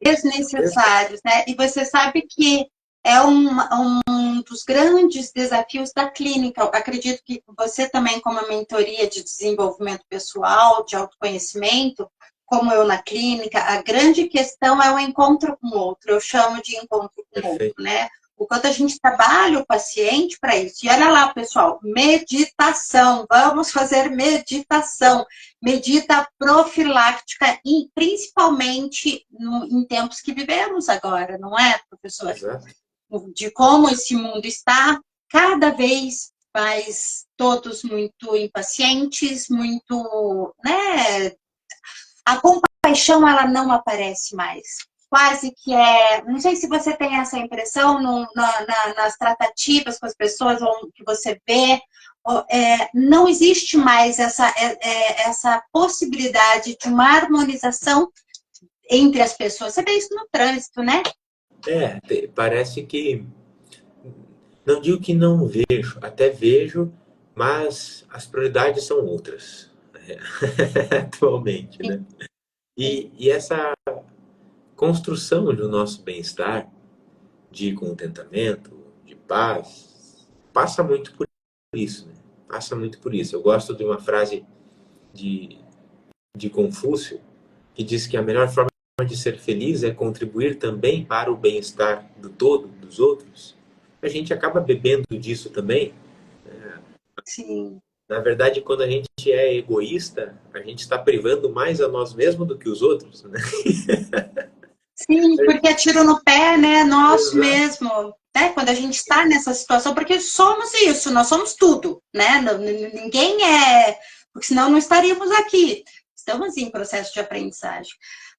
Desnecessários, né? E você sabe que é um dos grandes desafios da clínica. Eu acredito que você também, como a mentoria de desenvolvimento pessoal, de autoconhecimento, como eu na clínica, a grande questão é o encontro com o outro. Eu chamo de encontro com o outro, perfeito. né? O quanto a gente trabalha o paciente para isso. E olha lá, pessoal, meditação. Vamos fazer meditação. Medida profilática, e principalmente em tempos que vivemos agora, não é, professor? Exato. De como esse mundo está cada vez mais todos muito impacientes, muito, né? A compaixão ela não aparece mais. Quase que é. Não sei se você tem essa impressão nas tratativas com as pessoas, ou que você vê. Não existe mais essa possibilidade de uma harmonização entre as pessoas. Você vê isso no trânsito, né? Parece que, não digo que não vejo, até vejo, mas as prioridades são outras, né? Atualmente, né? E essa construção do nosso bem-estar, de contentamento, de paz, passa muito por isso, né? Passa muito por isso. Eu gosto de uma frase de, de Confúcio, que diz que a melhor forma de ser feliz é contribuir também para o bem-estar do todo, dos outros. A gente acaba bebendo disso também. Sim. Na verdade, quando a gente é egoísta, a gente está privando mais a nós mesmos do que os outros, né? Sim, porque é tiro no pé, né? Nosso Exato. mesmo. Né? Quando a gente está nessa situação, porque somos isso, nós somos tudo, né? Ninguém é. Porque senão não estaríamos aqui. Estamos em processo de aprendizagem.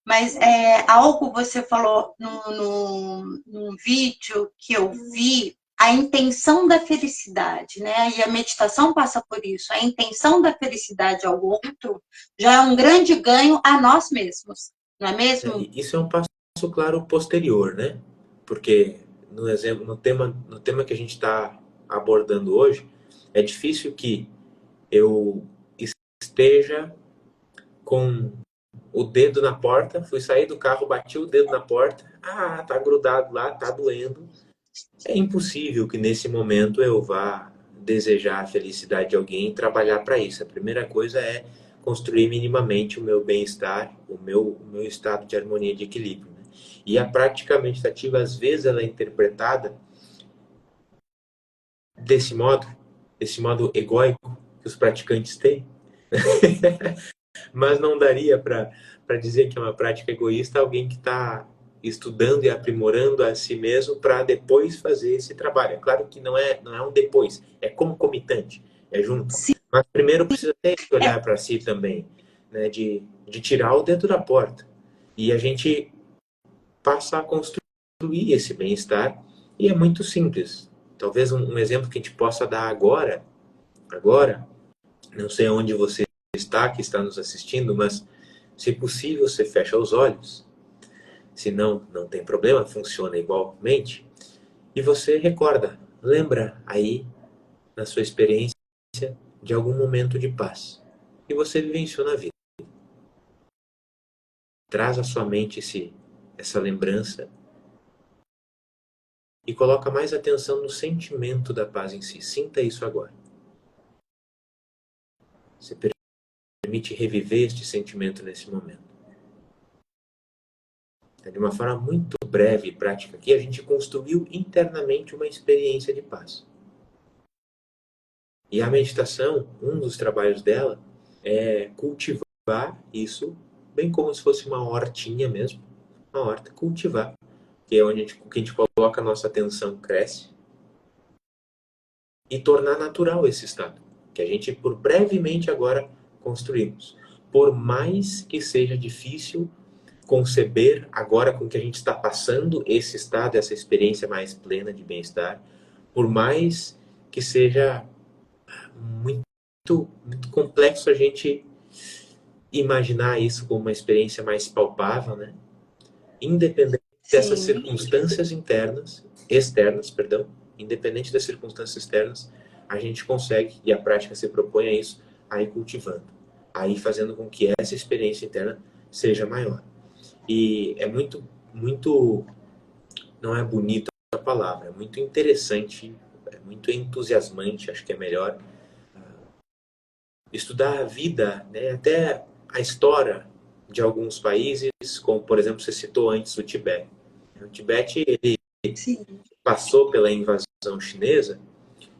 Mas algo você falou num vídeo que eu vi, a intenção da felicidade, né? E a meditação passa por isso. A intenção da felicidade ao outro já é um grande ganho a nós mesmos, não é mesmo? Isso é um passo claro posterior, né? Porque no exemplo, no tema que a gente está abordando hoje, é difícil que eu esteja com o dedo na porta, fui sair do carro, bati o dedo na porta, tá grudado lá, tá doendo. É impossível que nesse momento eu vá desejar a felicidade de alguém e trabalhar para isso. A primeira coisa é construir minimamente o meu bem-estar, o meu estado de harmonia e de equilíbrio, né? E a prática meditativa, às vezes, ela é interpretada desse modo, esse modo egóico que os praticantes têm. Mas não daria para dizer que é uma prática egoísta alguém que está estudando e aprimorando a si mesmo para depois fazer esse trabalho. É claro que não é um depois, é concomitante, é junto. Sim. Mas primeiro precisa ter que olhar para si também, né, de tirar o dedo da porta. E a gente passa a construir esse bem-estar e é muito simples. Talvez um exemplo que a gente possa dar agora, não sei onde você está, que está nos assistindo, mas se possível você fecha os olhos, se não, não tem problema, funciona igualmente, e você recorda, lembra aí na sua experiência de algum momento de paz que você vivenciou na vida. Traz à sua mente essa lembrança e coloca mais atenção no sentimento da paz em si. Sinta isso agora. Você permite reviver este sentimento nesse momento. De uma forma muito breve e prática aqui, a gente construiu internamente uma experiência de paz. E a meditação, um dos trabalhos dela, é cultivar isso, bem como se fosse uma hortinha mesmo, uma horta, cultivar, que é onde que a gente coloca a nossa atenção, cresce, e tornar natural esse estado, que a gente, por brevemente agora, construímos. Por mais que seja difícil conceber agora com que a gente está passando esse estado, essa experiência mais plena de bem-estar, por mais que seja muito, muito complexo a gente imaginar isso como uma experiência mais palpável, né? Independente dessas Sim. circunstâncias externas, perdão, independente das circunstâncias externas, a gente consegue, e a prática se propõe a isso, a ir cultivando, a ir fazendo com que essa experiência interna seja maior. E é muito, não é bonita a palavra, é muito interessante, é muito entusiasmante, acho que é melhor, estudar a vida, né, até a história de alguns países, como, por exemplo, você citou antes o Tibete. O Tibete, ele Sim. passou pela invasão chinesa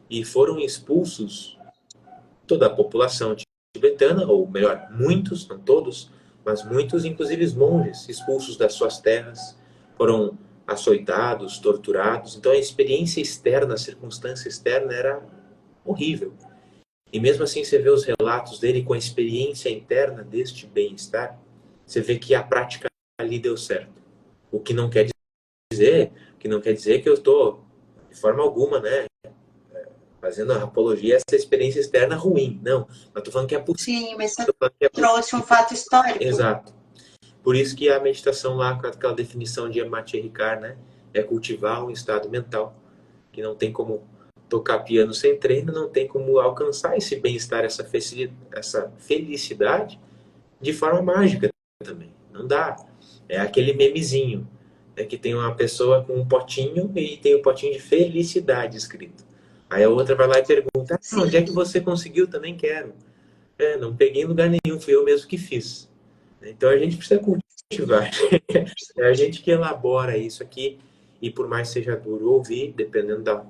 e foram expulsos toda a população tibetana, ou melhor, muitos, não todos, mas muitos, inclusive os monges, expulsos das suas terras, foram açoitados, torturados. Então a experiência externa, a circunstância externa era horrível. E mesmo assim você vê os relatos dele com a experiência interna deste bem-estar, você vê que a prática ali deu certo. O que não quer dizer que eu estou, de forma alguma, né, fazendo a apologia a essa experiência externa ruim. Não, mas estou falando que é possível. Sim, mas você trouxe um fato histórico. Exato. Por isso que a meditação lá, com aquela definição de Mahatma Ricard, né, é cultivar um estado mental, que não tem como tocar piano sem treino, não tem como alcançar esse bem-estar, essa felicidade de forma mágica também. Não dá. É aquele memezinho, né, que tem uma pessoa com um potinho e tem o potinho de felicidade escrito. Aí a outra vai lá e pergunta, onde é que você conseguiu? Também quero. Não peguei em lugar nenhum, fui eu mesmo que fiz. Então a gente precisa cultivar. É a gente que elabora isso aqui, e por mais seja duro ouvir, dependendo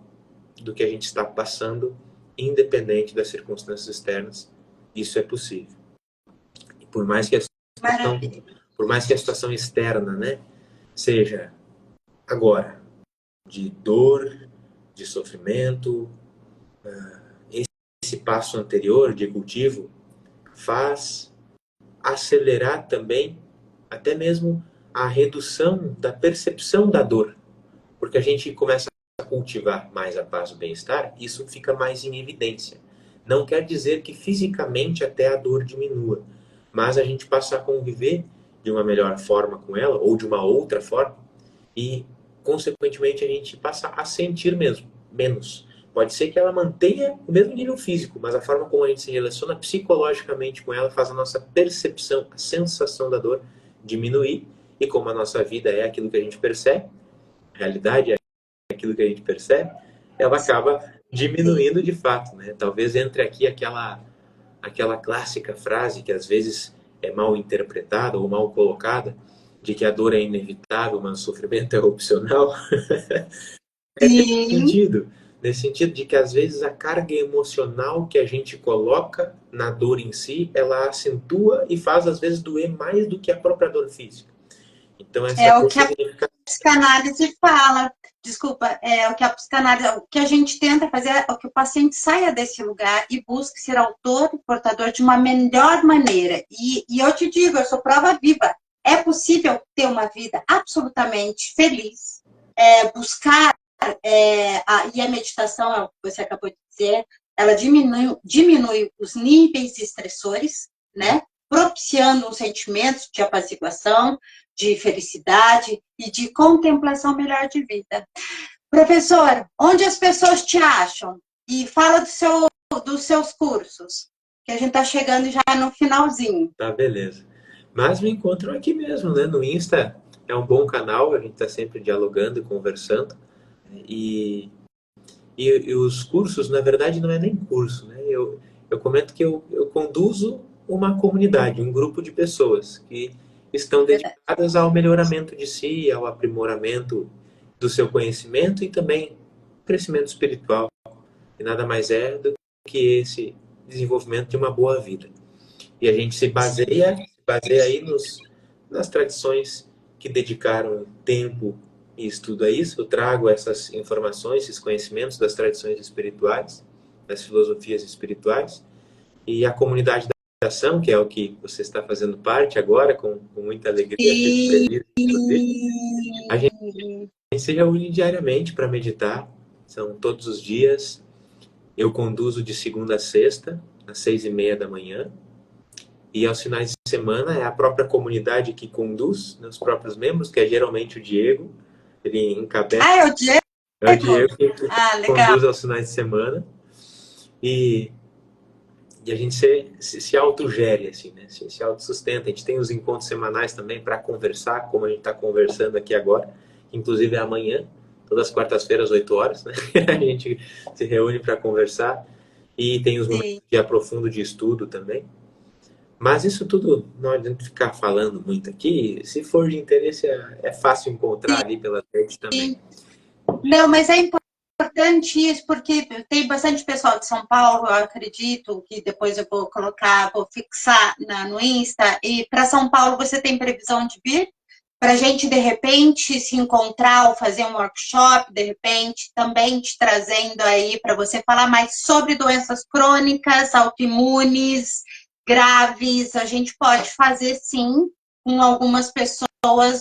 do que a gente está passando, independente das circunstâncias externas, isso é possível. E Maravilha. por mais que a situação externa, né, seja agora de dor, de sofrimento, esse passo anterior de cultivo faz acelerar também até mesmo a redução da percepção da dor, porque a gente começa a cultivar mais a paz e o bem-estar, isso fica mais em evidência. Não quer dizer que fisicamente até a dor diminua, mas a gente passa a conviver de uma melhor forma com ela, ou de uma outra forma, e, consequentemente, a gente passa a sentir mesmo menos. Pode ser que ela mantenha o mesmo nível físico, mas a forma como a gente se relaciona psicologicamente com ela faz a nossa percepção, a sensação da dor diminuir, e como a nossa vida é aquilo que a gente percebe, a realidade é aquilo que a gente percebe, ela acaba diminuindo de fato, né? Talvez entre aqui aquela clássica frase que às vezes é mal interpretada ou mal colocada, de que a dor é inevitável, mas o sofrimento é opcional. É nesse sentido de que às vezes a carga emocional que a gente coloca na dor em si, ela acentua e faz às vezes doer mais do que a própria dor física. Então É o que a psicanálise fala. Desculpa, é o que a psicanálise, o que a gente tenta fazer é que o paciente saia desse lugar e busque ser autor e portador de uma melhor maneira. E eu te digo, eu sou prova viva. É possível ter uma vida absolutamente feliz, buscar, e a meditação, é o que você acabou de dizer, ela diminui os níveis estressores, né? Propiciando um sentimento de apaziguação, de felicidade e de contemplação melhor de vida. Professor, onde as pessoas te acham? E fala dos seus cursos, que a gente está chegando já no finalzinho. Tá, beleza. Mas me encontram aqui mesmo, né? No Insta é um bom canal, a gente está sempre dialogando e conversando. E os cursos, na verdade, não é nem curso, né? Eu comento que eu conduzo uma comunidade, um grupo de pessoas que estão dedicadas ao melhoramento de si, ao aprimoramento do seu conhecimento e também crescimento espiritual. E nada mais é do que esse desenvolvimento de uma boa vida. E a gente se baseia aí nas tradições que dedicaram tempo e estudo a isso. Eu trago essas informações, esses conhecimentos das tradições espirituais, das filosofias espirituais, e a comunidade da ação, que é o que você está fazendo parte agora, com muita alegria, fico feliz de poder. A gente se reúne diariamente para meditar, são todos os dias. Eu conduzo de segunda a sexta, às 6:30 da manhã, E aos finais de semana é a própria comunidade que conduz, né, os próprios membros, que é geralmente o Diego. Ele encabeça, Ah, é o Diego? é o Diego que Ah, legal. conduz aos finais de semana. E a gente se autogere, assim, né? Se autossustenta. A gente tem os encontros semanais também para conversar, como a gente está conversando aqui agora. Inclusive é amanhã, todas as quartas-feiras, 8 horas, né? A gente se reúne para conversar. E tem os momentos Sim. de aprofundo de estudo também. Mas isso tudo não adianta ficar falando muito aqui. Se for de interesse, é fácil encontrar ali pela rede também. Não, mas é importante isso, porque tem bastante pessoal de São Paulo, eu acredito, que depois eu vou colocar, vou fixar no Insta. E para São Paulo, você tem previsão de vir? Para a gente, de repente, se encontrar ou fazer um workshop, de repente, também te trazendo aí para você falar mais sobre doenças crônicas, autoimunes, graves. A gente pode fazer, sim, com algumas pessoas,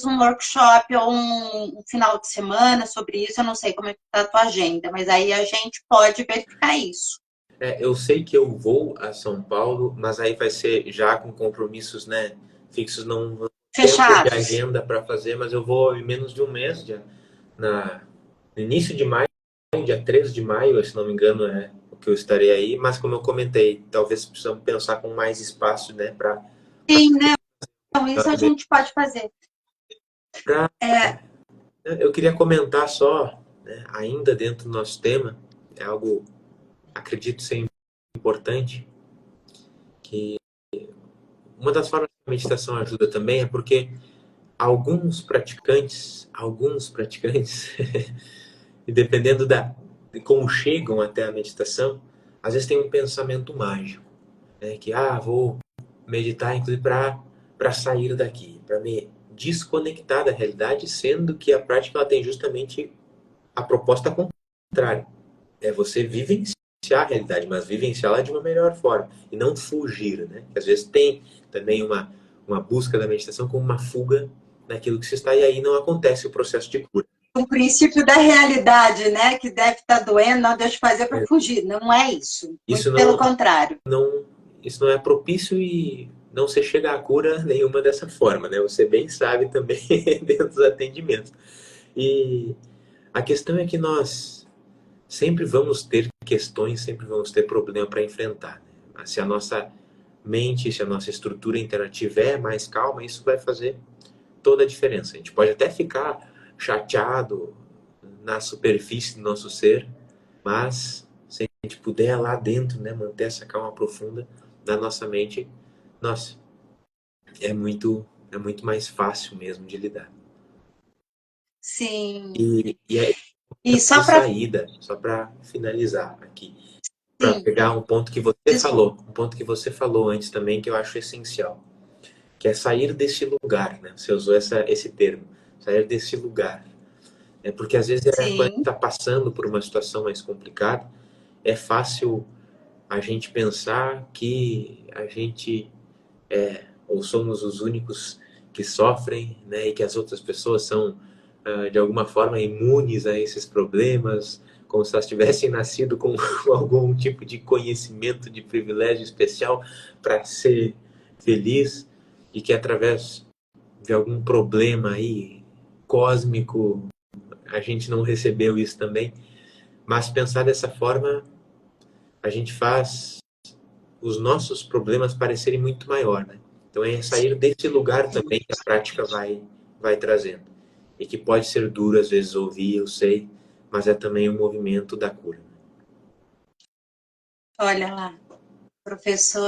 um workshop ou um final de semana sobre isso. Eu não sei como é que está a tua agenda, mas aí a gente pode verificar isso. Eu sei que eu vou a São Paulo, mas aí vai ser já com compromissos, né, fixos, não tempo de Fechados. agenda para fazer, mas eu vou em menos de um mês, já, no início de maio, dia 13 de maio, se não me engano, é o que eu estarei aí, mas como eu comentei, talvez precisamos pensar com mais espaço, né, para Sim, né? Então, isso a gente pode fazer. Eu queria comentar só, né, ainda dentro do nosso tema, é algo, acredito ser importante, que uma das formas que a meditação ajuda também é porque alguns praticantes, e dependendo de como chegam até a meditação, às vezes tem um pensamento mágico, né, que, vou meditar, inclusive, para sair daqui, para me desconectar da realidade, sendo que a prática ela tem justamente a proposta contrária. É você vivenciar a realidade, mas vivenciá-la de uma melhor forma e não fugir, né? Que às vezes tem também uma busca da meditação como uma fuga daquilo que se está e aí não acontece o processo de cura. O princípio da realidade, né? Que deve estar doendo, não deixa de fazer para fugir. Não é isso. Muito pelo contrário. Isso não é propício e não se chega à cura nenhuma dessa forma, né? Você bem sabe também dentro dos atendimentos. E a questão é que nós sempre vamos ter questões, sempre vamos ter problema para enfrentar, né? Se a nossa mente, se a nossa estrutura interna tiver mais calma, isso vai fazer toda a diferença. A gente pode até ficar chateado na superfície do nosso ser, mas se a gente puder lá dentro, né, manter essa calma profunda na nossa mente, nossa, é muito mais fácil mesmo de lidar. Sim. E aí, E só de para saída, só para finalizar aqui, para pegar um ponto que você falou, um ponto que você falou antes também, que eu acho essencial, que é sair desse lugar, né? Você usou esse termo, sair desse lugar. Porque às vezes quando a gente está passando por uma situação mais complicada, é fácil a gente pensar que a gente ou somos os únicos que sofrem, né? E que as outras pessoas são de alguma forma imunes a esses problemas, como se elas tivessem nascido com algum tipo de conhecimento, de privilégio especial para ser feliz e que através de algum problema aí cósmico a gente não recebeu isso também. Mas pensar dessa forma, a gente faz os nossos problemas parecerem muito maior, né? Então é sair desse lugar também que a prática vai trazendo. E que pode ser duro às vezes ouvir, eu sei, mas é também um movimento da cura. Olha lá, professor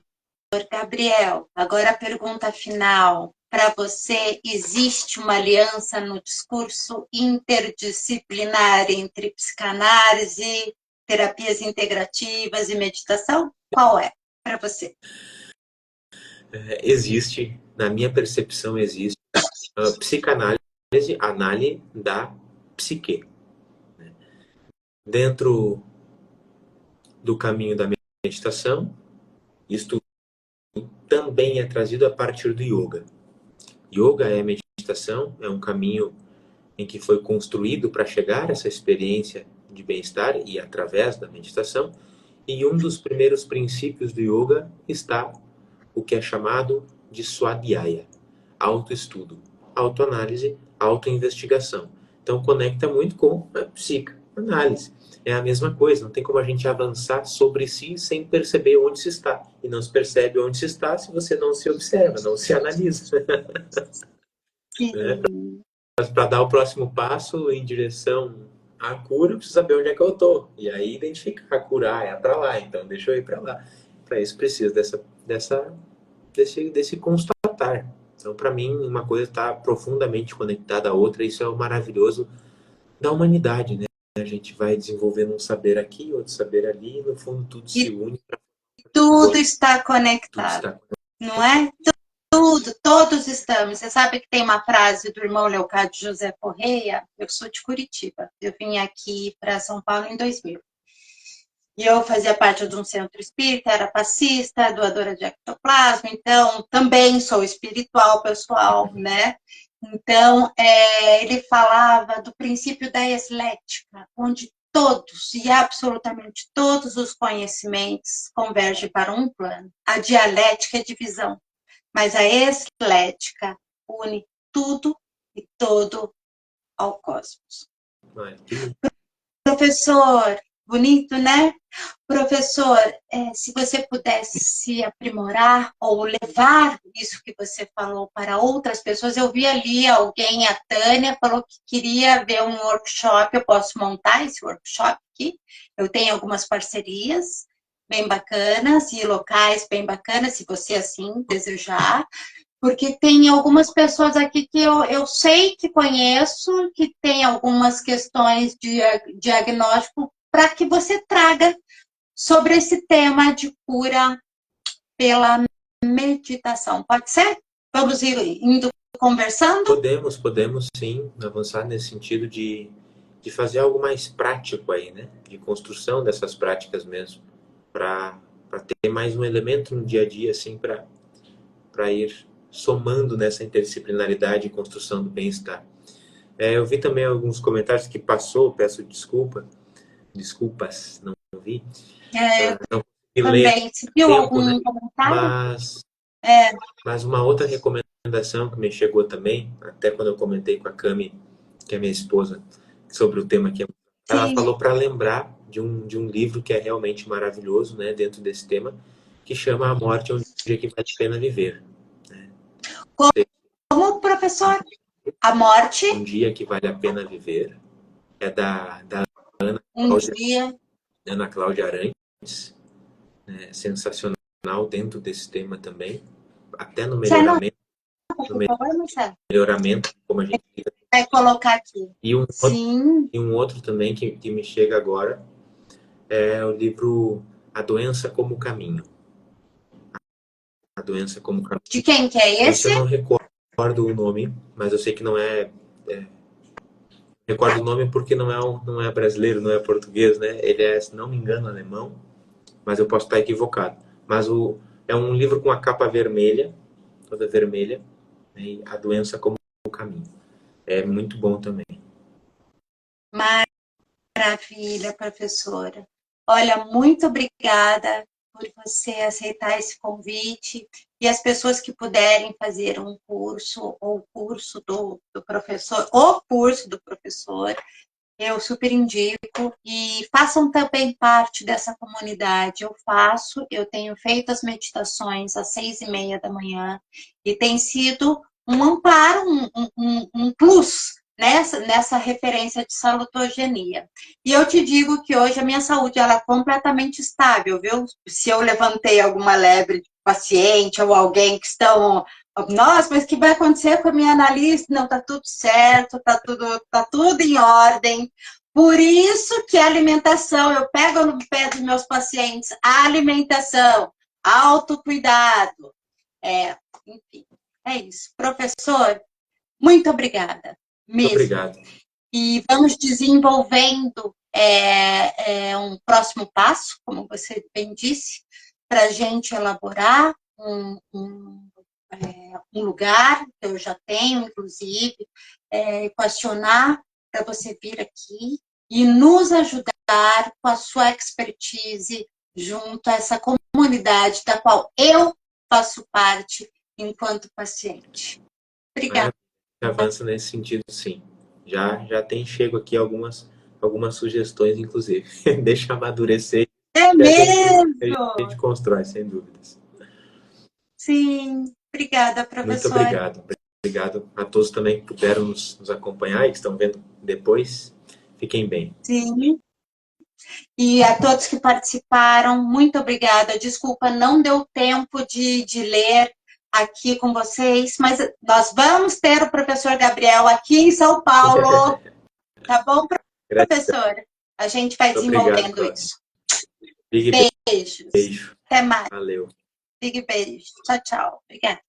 Gabriel, agora a pergunta final. Para você, existe uma aliança no discurso interdisciplinar entre psicanálise, terapias integrativas e meditação? Qual é para você? Existe, na minha percepção, existe psicanálise, análise da psique. Dentro do caminho da meditação, isto também é trazido a partir do yoga. Yoga é meditação, é um caminho em que foi construído para chegar a essa experiência de bem-estar e através da meditação. E um dos primeiros princípios do yoga está o que é chamado de Swadhyaya, autoestudo, autoanálise, autoinvestigação. Então conecta muito com a psicanálise. É a mesma coisa, não tem como a gente avançar sobre si sem perceber onde se está. E não se percebe onde se está se você não se observa, não se analisa. Sim. Mas para dar o próximo passo em direção à cura, eu preciso saber onde é que eu estou. E aí identificar, curar, é para lá, então deixa eu ir para lá. Para isso preciso desse constatar. Então, para mim, uma coisa está profundamente conectada à outra, isso é o maravilhoso da humanidade, né? A gente vai desenvolvendo um saber aqui, outro saber ali, e no fundo tudo se une. Tudo está Tudo conectado, está não é? Tudo, todos estamos. Você sabe que tem uma frase do irmão Leocádio José Correia? Eu sou de Curitiba. Eu vim aqui para São Paulo em 2000. E eu fazia parte de um centro espírita, era passista, doadora de ectoplasma, então também sou espiritual, pessoal, né? Então, ele falava do princípio da eslética, onde todos e absolutamente todos os conhecimentos convergem para um plano. A dialética é divisão, mas a eslética une tudo e todo ao cosmos. Professor, bonito, né? Professor, se você pudesse se aprimorar ou levar isso que você falou para outras pessoas, eu vi ali alguém, a Tânia, falou que queria ver um workshop, eu posso montar esse workshop aqui? Eu tenho algumas parcerias bem bacanas e locais bem bacanas, se você assim desejar, porque tem algumas pessoas aqui que eu sei que conheço, que tem algumas questões de diagnóstico, para que você traga sobre esse tema de cura pela meditação. Pode ser? Vamos ir indo conversando? Podemos sim avançar nesse sentido de fazer algo mais prático aí, né? De construção dessas práticas mesmo, para ter mais um elemento no dia a dia, assim, para ir somando nessa interdisciplinaridade e construção do bem-estar. Eu vi também alguns comentários que passou, peço desculpas, não vi. Não consegui ler Também. Se viu tempo, né? algum comentário? Mas uma outra recomendação que me chegou também, até quando eu comentei com a Cami, que é minha esposa, sobre o tema aqui, ela Sim. falou para lembrar de um livro que é realmente maravilhoso, né, dentro desse tema, que chama A Morte é um Dia que Vale a Pena Viver. Como, professor? A morte? Um Dia que Vale a Pena Viver. É da Ana Cláudia Arantes. Né, sensacional dentro desse tema também. Até no melhoramento. Melhoramento, como a gente vai colocar aqui. E um outro também que me chega agora é o livro A Doença como Caminho. A Doença como Caminho. De quem que é esse? Esse eu não recordo o nome, mas eu sei que não é... recordo o nome porque não é brasileiro, não é português, né? Ele é, se não me engano, alemão, mas eu posso estar equivocado. Mas é um livro com a capa vermelha, toda vermelha, né? E A Doença como Caminho. É muito bom também. Maravilha, professora. Olha, muito obrigada por você aceitar esse convite e as pessoas que puderem fazer um curso ou o curso do professor, eu super indico e façam também parte dessa comunidade. Eu tenho feito as meditações às 6:30 da manhã e tem sido um amparo, um plus nessa referência de salutogenia. E eu te digo que hoje a minha saúde ela é completamente estável, viu? Se eu levantei alguma lebre de paciente ou alguém que estão... Nossa, mas o que vai acontecer com a minha analista? Não, tá tudo certo, tá tudo em ordem. Por isso que a alimentação, eu pego no pé dos meus pacientes, a alimentação, autocuidado. Enfim, é isso. Professor, muito obrigada. Mesmo. Obrigado. E vamos desenvolvendo um próximo passo, como você bem disse, para a gente elaborar um lugar, que eu já tenho, inclusive, equacionar para você vir aqui e nos ajudar com a sua expertise junto a essa comunidade da qual eu faço parte enquanto paciente. Obrigada. Avança nesse sentido, sim. Já tem chego aqui algumas sugestões, inclusive. Deixa amadurecer. É mesmo? A gente constrói, sem dúvidas. Sim. Obrigada, Muito professor. obrigado. Obrigado a todos também que puderam nos acompanhar e que estão vendo depois. Fiquem bem. Sim. E a todos que participaram, muito obrigada. Desculpa, não deu tempo de ler aqui com vocês, mas nós vamos ter o professor Gabriel aqui em São Paulo. Tá bom, professor? A gente vai desenvolvendo Obrigado, isso. Big Beijos. beijo. Até mais. Valeu. Big beijo. Tchau, tchau. Obrigada.